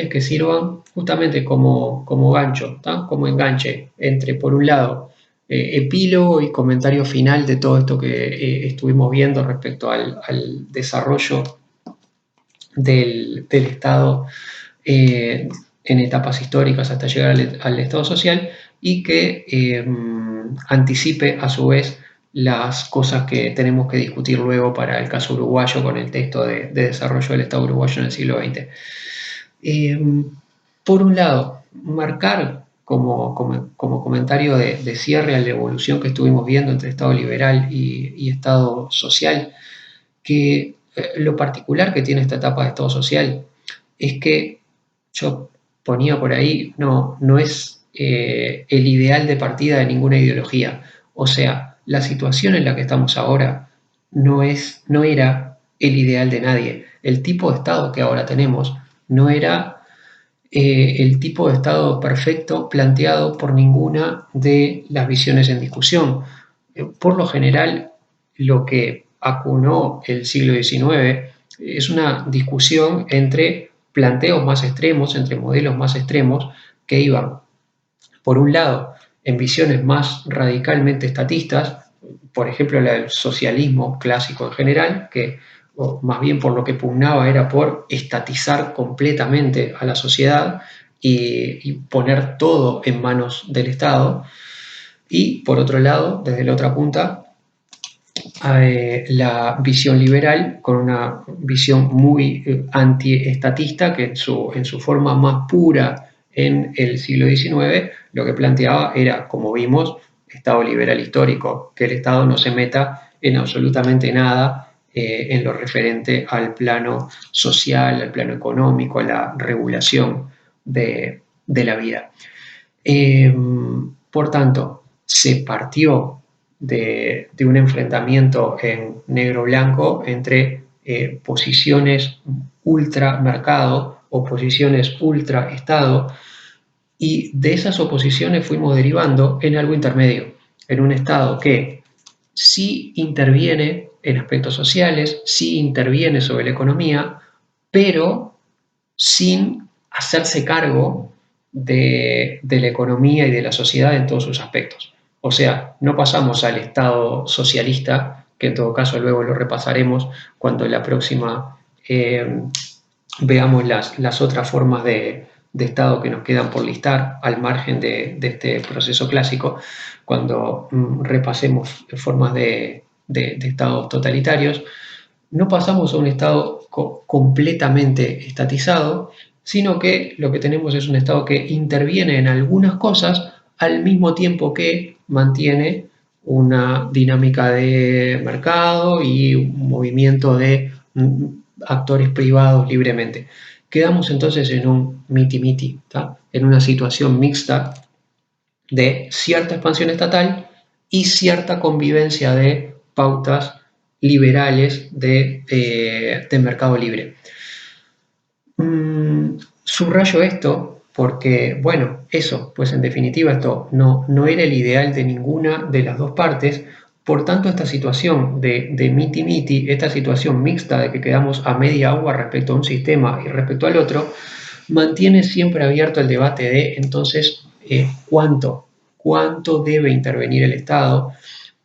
que sirvan justamente como gancho, ¿tá? Como enganche entre, por un lado, epílogo y comentario final de todo esto que estuvimos viendo respecto al desarrollo del Estado en etapas históricas hasta llegar al Estado social y que anticipe a su vez las cosas que tenemos que discutir luego para el caso uruguayo con el texto de desarrollo del Estado uruguayo en el siglo XX. Por un lado, marcar como comentario de cierre a la evolución que estuvimos viendo entre Estado liberal y Estado social, que lo particular que tiene esta etapa de Estado social es que yo ponía por ahí, no es el ideal de partida de ninguna ideología. O sea, la situación en la que estamos ahora no era el ideal de nadie. El tipo de Estado que ahora tenemos no era el tipo de Estado perfecto planteado por ninguna de las visiones en discusión. Por lo general, lo que acunó el siglo XIX es una discusión entre planteos más extremos, entre modelos más extremos, que iban, por un lado, en visiones más radicalmente estatistas, por ejemplo, la del socialismo clásico en general, que o más bien por lo que pugnaba era por estatizar completamente a la sociedad y poner todo en manos del Estado. Y por otro lado, desde la otra punta, la visión liberal, con una visión muy antiestatista, que en su forma más pura en el siglo XIX, lo que planteaba era, como vimos, Estado liberal histórico, que el Estado no se meta en absolutamente nada en lo referente al plano social, al plano económico, a la regulación de la vida. Por tanto, se partió de un enfrentamiento en negro-blanco entre posiciones ultra-mercado o posiciones ultra-estado, y de esas oposiciones fuimos derivando en algo intermedio, en un Estado que sí interviene en aspectos sociales, sí interviene sobre la economía, pero sin hacerse cargo de la economía y de la sociedad en todos sus aspectos. O sea, no pasamos al Estado socialista, que en todo caso luego lo repasaremos cuando en la próxima veamos las otras formas de Estado que nos quedan por listar al margen de este proceso clásico, cuando repasemos formas de Estados totalitarios. No pasamos a un Estado completamente estatizado, sino que lo que tenemos es un Estado que interviene en algunas cosas al mismo tiempo que mantiene una dinámica de mercado y un movimiento de actores privados libremente. Quedamos entonces en un miti-miti, en una situación mixta de cierta expansión estatal y cierta convivencia de pautas liberales de mercado libre. Subrayo esto porque, bueno, eso, pues en definitiva esto no era el ideal de ninguna de las dos partes. Por tanto, esta situación de miti-miti, esta situación mixta de que quedamos a media agua respecto a un sistema y respecto al otro, mantiene siempre abierto el debate de entonces cuánto debe intervenir el Estado,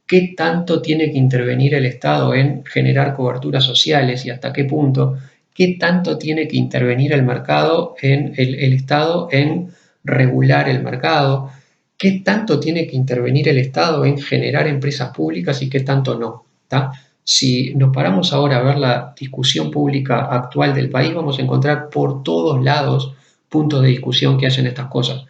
qué tanto tiene que intervenir el Estado en generar coberturas sociales y hasta qué punto, qué tanto tiene que intervenir el mercado en el Estado en regular el mercado, qué tanto tiene que intervenir el Estado en generar empresas públicas y qué tanto no. ¿Tá? Si nos paramos ahora a ver la discusión pública actual del país, vamos a encontrar por todos lados puntos de discusión que hacen estas cosas.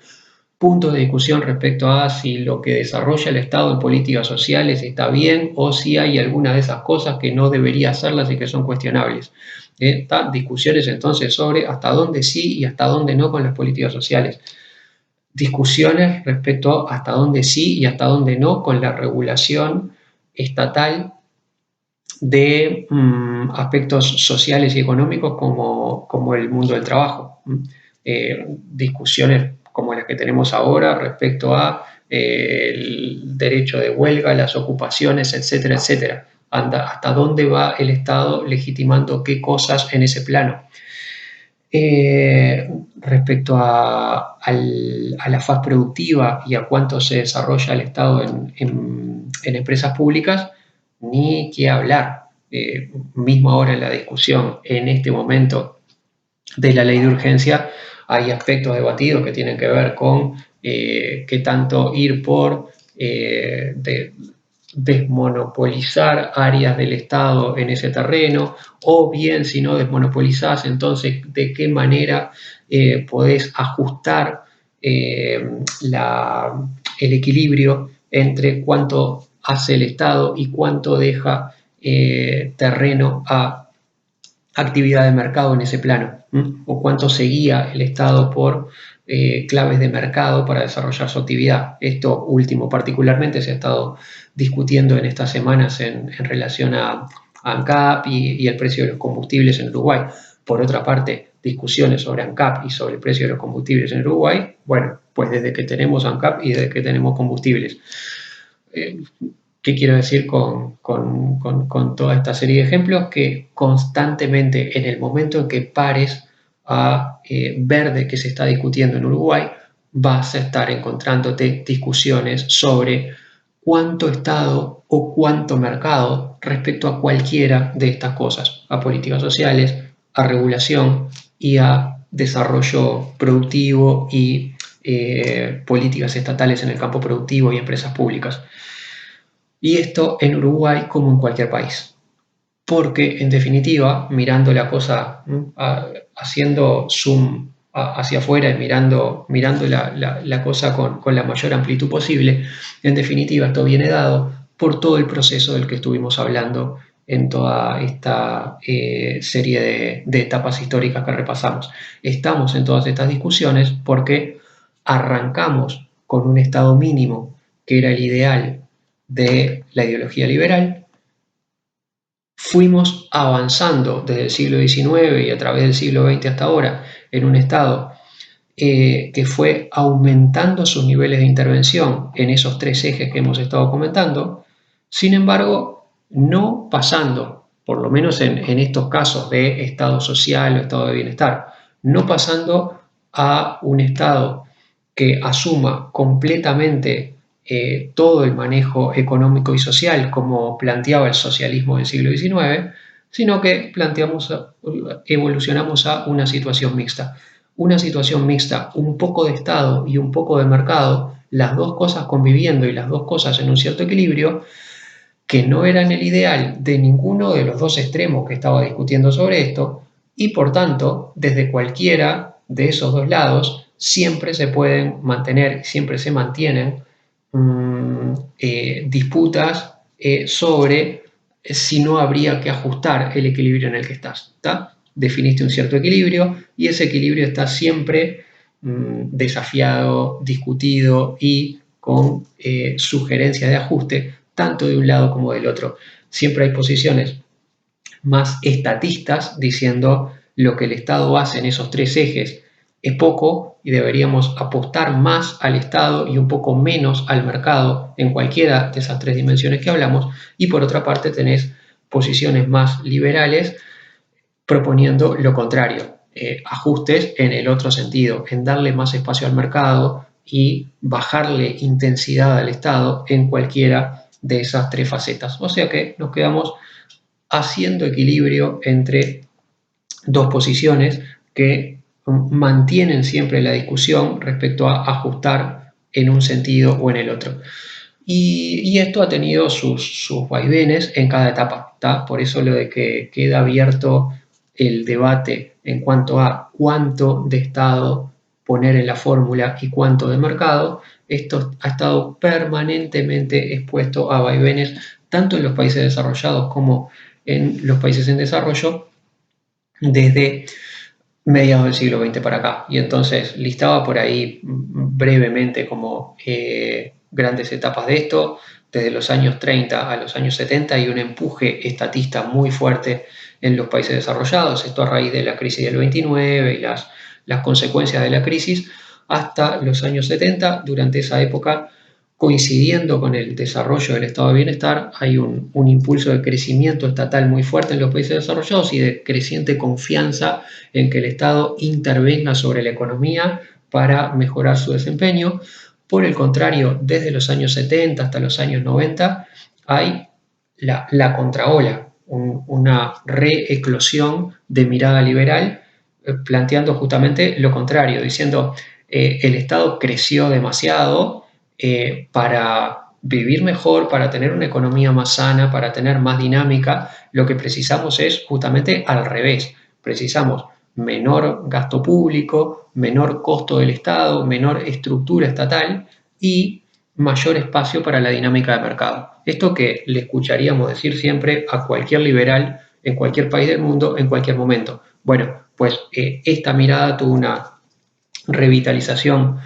Puntos de discusión respecto a si lo que desarrolla el Estado en políticas sociales está bien o si hay alguna de esas cosas que no debería hacerlas y que son cuestionables. Discusiones entonces sobre hasta dónde sí y hasta dónde no con las políticas sociales. Discusiones respecto a hasta dónde sí y hasta dónde no con la regulación estatal de aspectos sociales y económicos como el mundo del trabajo. Discusiones como las que tenemos ahora respecto a el derecho de huelga, las ocupaciones, etcétera, etcétera. Hasta dónde va el Estado legitimando qué cosas en ese plano. Respecto a la faz productiva y a cuánto se desarrolla el Estado en empresas públicas, ni qué hablar. Mismo ahora en la discusión, en este momento de la ley de urgencia, hay aspectos debatidos que tienen que ver con qué tanto ir por desmonopolizar áreas del Estado en ese terreno, o bien si no desmonopolizás, entonces de qué manera podés ajustar el equilibrio entre cuánto hace el Estado y cuánto deja terreno a actividad de mercado en ese plano, o cuánto seguía el Estado por claves de mercado para desarrollar su actividad. Esto último particularmente se ha estado discutiendo en estas semanas en relación a ANCAP y el precio de los combustibles en Uruguay. Por otra parte, discusiones sobre ANCAP y sobre el precio de los combustibles en Uruguay, bueno, pues desde que tenemos ANCAP y desde que tenemos combustibles. ¿Qué quiero decir con toda esta serie de ejemplos? Que constantemente, en el momento en que pares a ver de qué se está discutiendo en Uruguay, vas a estar encontrándote discusiones sobre cuánto Estado o cuánto mercado respecto a cualquiera de estas cosas, a políticas sociales, a regulación y a desarrollo productivo y políticas estatales en el campo productivo y empresas públicas. Y esto en Uruguay como en cualquier país. Porque, en definitiva, mirando la cosa, haciendo zoom hacia afuera y mirando la cosa con la mayor amplitud posible, en definitiva, esto viene dado por todo el proceso del que estuvimos hablando en toda esta serie de etapas históricas que repasamos. Estamos en todas estas discusiones porque arrancamos con un estado mínimo que era el ideal de la ideología liberal, fuimos avanzando desde el siglo XIX y a través del siglo XX hasta ahora en un estado que fue aumentando sus niveles de intervención en esos tres ejes que hemos estado comentando, sin embargo, no pasando, por lo menos en estos casos de estado social o estado de bienestar, no pasando a un estado que asuma completamente todo el manejo económico y social como planteaba el socialismo del siglo XIX, sino que evolucionamos a una situación mixta. Una situación mixta, un poco de Estado y un poco de mercado, las dos cosas conviviendo y las dos cosas en un cierto equilibrio, que no eran el ideal de ninguno de los dos extremos que estaba discutiendo sobre esto, y por tanto, desde cualquiera de esos dos lados, siempre se pueden mantener, siempre se mantienen disputas sobre si no habría que ajustar el equilibrio en el que estás. ¿Tá? Definiste un cierto equilibrio y ese equilibrio está siempre desafiado, discutido y con sugerencias de ajuste, tanto de un lado como del otro. Siempre hay posiciones más estatistas diciendo lo que el Estado hace en esos tres ejes es poco y deberíamos apostar más al Estado y un poco menos al mercado en cualquiera de esas tres dimensiones que hablamos, y por otra parte tenés posiciones más liberales proponiendo lo contrario, ajustes en el otro sentido, en darle más espacio al mercado y bajarle intensidad al Estado en cualquiera de esas tres facetas. O sea que nos quedamos haciendo equilibrio entre dos posiciones que mantienen siempre la discusión respecto a ajustar en un sentido o en el otro. Y esto ha tenido sus vaivenes en cada etapa, ¿tá? Por eso lo de que queda abierto el debate en cuanto a cuánto de Estado poner en la fórmula y cuánto de mercado, esto ha estado permanentemente expuesto a vaivenes tanto en los países desarrollados como en los países en desarrollo desde mediados del siglo XX para acá. Y entonces listaba por ahí brevemente como grandes etapas de esto, desde los años 30 a los años 70 y un empuje estatista muy fuerte en los países desarrollados, esto a raíz de la crisis del 29 y las consecuencias de la crisis, hasta los años 70. Durante esa época, coincidiendo con el desarrollo del estado de bienestar, hay un impulso de crecimiento estatal muy fuerte en los países desarrollados y de creciente confianza en que el Estado intervenga sobre la economía para mejorar su desempeño. Por el contrario, desde los años 70 hasta los años 90 hay la contraola, una reeclosión de mirada liberal, planteando justamente lo contrario, diciendo el Estado creció demasiado para vivir mejor, para tener una economía más sana, para tener más dinámica. Lo que precisamos es justamente al revés. Precisamos menor gasto público, menor costo del Estado, menor estructura estatal y mayor espacio para la dinámica de mercado. Esto que le escucharíamos decir siempre a cualquier liberal en cualquier país del mundo, en cualquier momento. Bueno, pues esta mirada tuvo una revitalización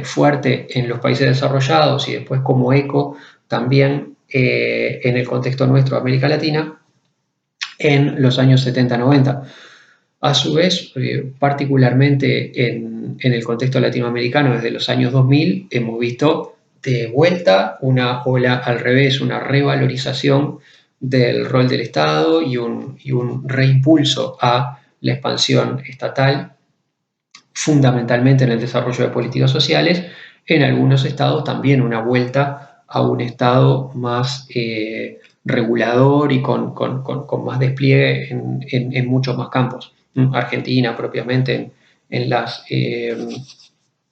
fuerte en los países desarrollados y después como eco también en el contexto nuestro de América Latina en los años 70-90. A su vez, particularmente en el contexto latinoamericano, desde los años 2000, hemos visto de vuelta una ola al revés, una revalorización del rol del Estado y un reimpulso a la expansión estatal, fundamentalmente en el desarrollo de políticas sociales, en algunos estados también una vuelta a un Estado más regulador y con más despliegue en muchos más campos. Argentina propiamente en la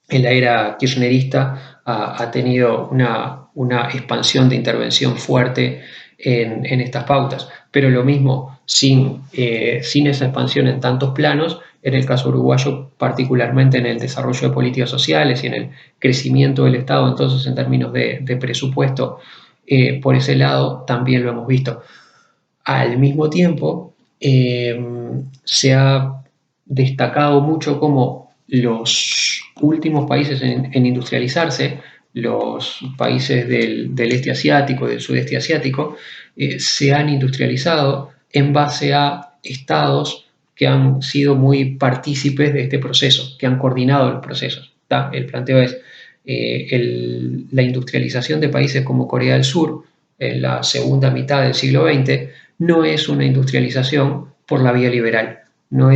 era kirchnerista ha tenido una expansión de intervención fuerte en estas pautas, pero lo mismo sin esa expansión en tantos planos, en el caso uruguayo particularmente en el desarrollo de políticas sociales y en el crecimiento del Estado, entonces en términos de presupuesto, por ese lado también lo hemos visto. Al mismo tiempo, se ha destacado mucho como los últimos países en industrializarse, los países del este asiático, del sudeste asiático, se han industrializado en base a estados que han sido muy partícipes de este proceso, que han coordinado los procesos. ¿Tá? El planteo es la industrialización de países como Corea del Sur en la segunda mitad del siglo XX no es una industrialización por la vía liberal, no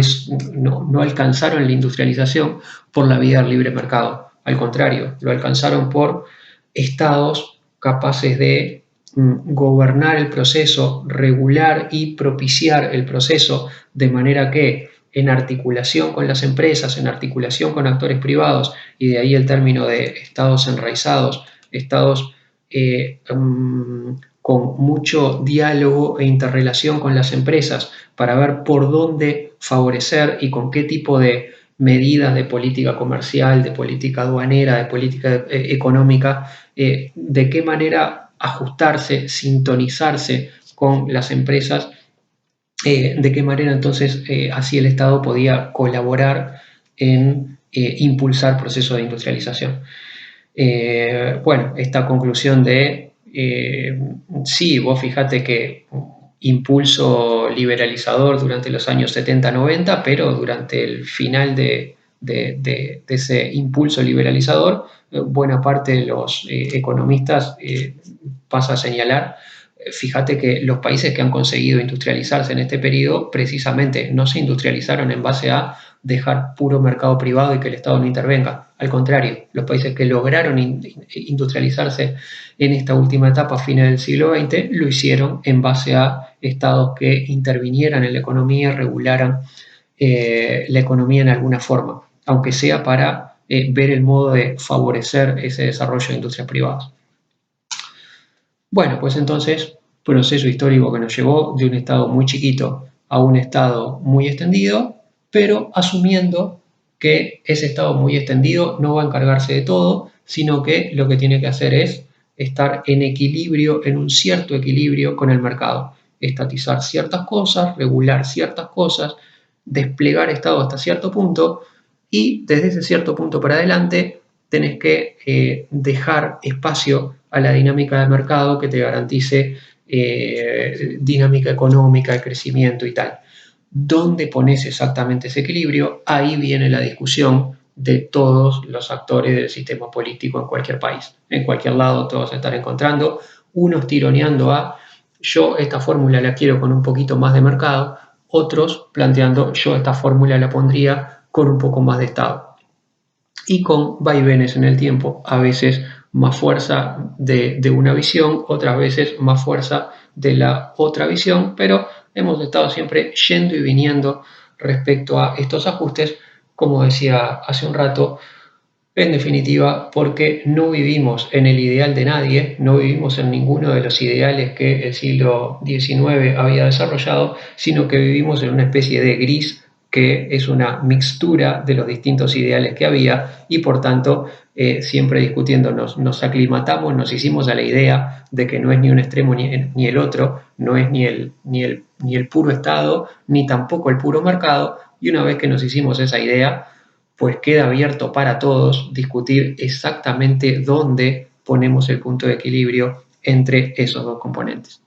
alcanzaron la industrialización por la vía del libre mercado, al contrario, lo alcanzaron por estados capaces de gobernar el proceso, regular y propiciar el proceso de manera que en articulación con las empresas, en articulación con actores privados, y de ahí el término de estados enraizados, estados con mucho diálogo e interrelación con las empresas para ver por dónde favorecer y con qué tipo de medidas de política comercial, de política aduanera, de política económica, de qué manera ajustarse, sintonizarse con las empresas, de qué manera entonces así el Estado podía colaborar en impulsar procesos de industrialización. Bueno, esta conclusión de sí, vos fijate que impulso liberalizador durante los años 70-90, pero durante el final de ese impulso liberalizador, buena parte de los economistas pasa a señalar, fíjate que los países que han conseguido industrializarse en este periodo precisamente no se industrializaron en base a dejar puro mercado privado y que el Estado no intervenga. Al contrario, los países que lograron industrializarse en esta última etapa, a fines del siglo XX, lo hicieron en base a estados que intervinieran en la economía, regularan la economía en alguna forma, aunque sea para ver el modo de favorecer ese desarrollo de industrias privadas. Bueno, pues entonces, proceso histórico que nos llevó de un estado muy chiquito a un estado muy extendido, pero asumiendo que ese estado muy extendido no va a encargarse de todo, sino que lo que tiene que hacer es estar en equilibrio, en un cierto equilibrio con el mercado, estatizar ciertas cosas, regular ciertas cosas, desplegar estado hasta cierto punto y desde ese cierto punto para adelante tenés que dejar espacio a la dinámica del mercado que te garantice dinámica económica, de crecimiento y tal. ¿Dónde pones exactamente ese equilibrio? Ahí viene la discusión de todos los actores del sistema político en cualquier país. En cualquier lado te vas a estar encontrando unos tironeando a yo esta fórmula la quiero con un poquito más de mercado, otros planteando yo esta fórmula la pondría con un poco más de Estado. Y con vaivenes en el tiempo, a veces más fuerza de una visión, otras veces más fuerza de la otra visión, pero hemos estado siempre yendo y viniendo respecto a estos ajustes, como decía hace un rato, en definitiva, porque no vivimos en el ideal de nadie, no vivimos en ninguno de los ideales que el siglo XIX había desarrollado, sino que vivimos en una especie de gris que es una mixtura de los distintos ideales que había y por tanto siempre discutiendo nos aclimatamos, nos hicimos a la idea de que no es ni un extremo ni el otro, no es ni el puro Estado ni tampoco el puro mercado, y una vez que nos hicimos esa idea, pues queda abierto para todos discutir exactamente dónde ponemos el punto de equilibrio entre esos dos componentes.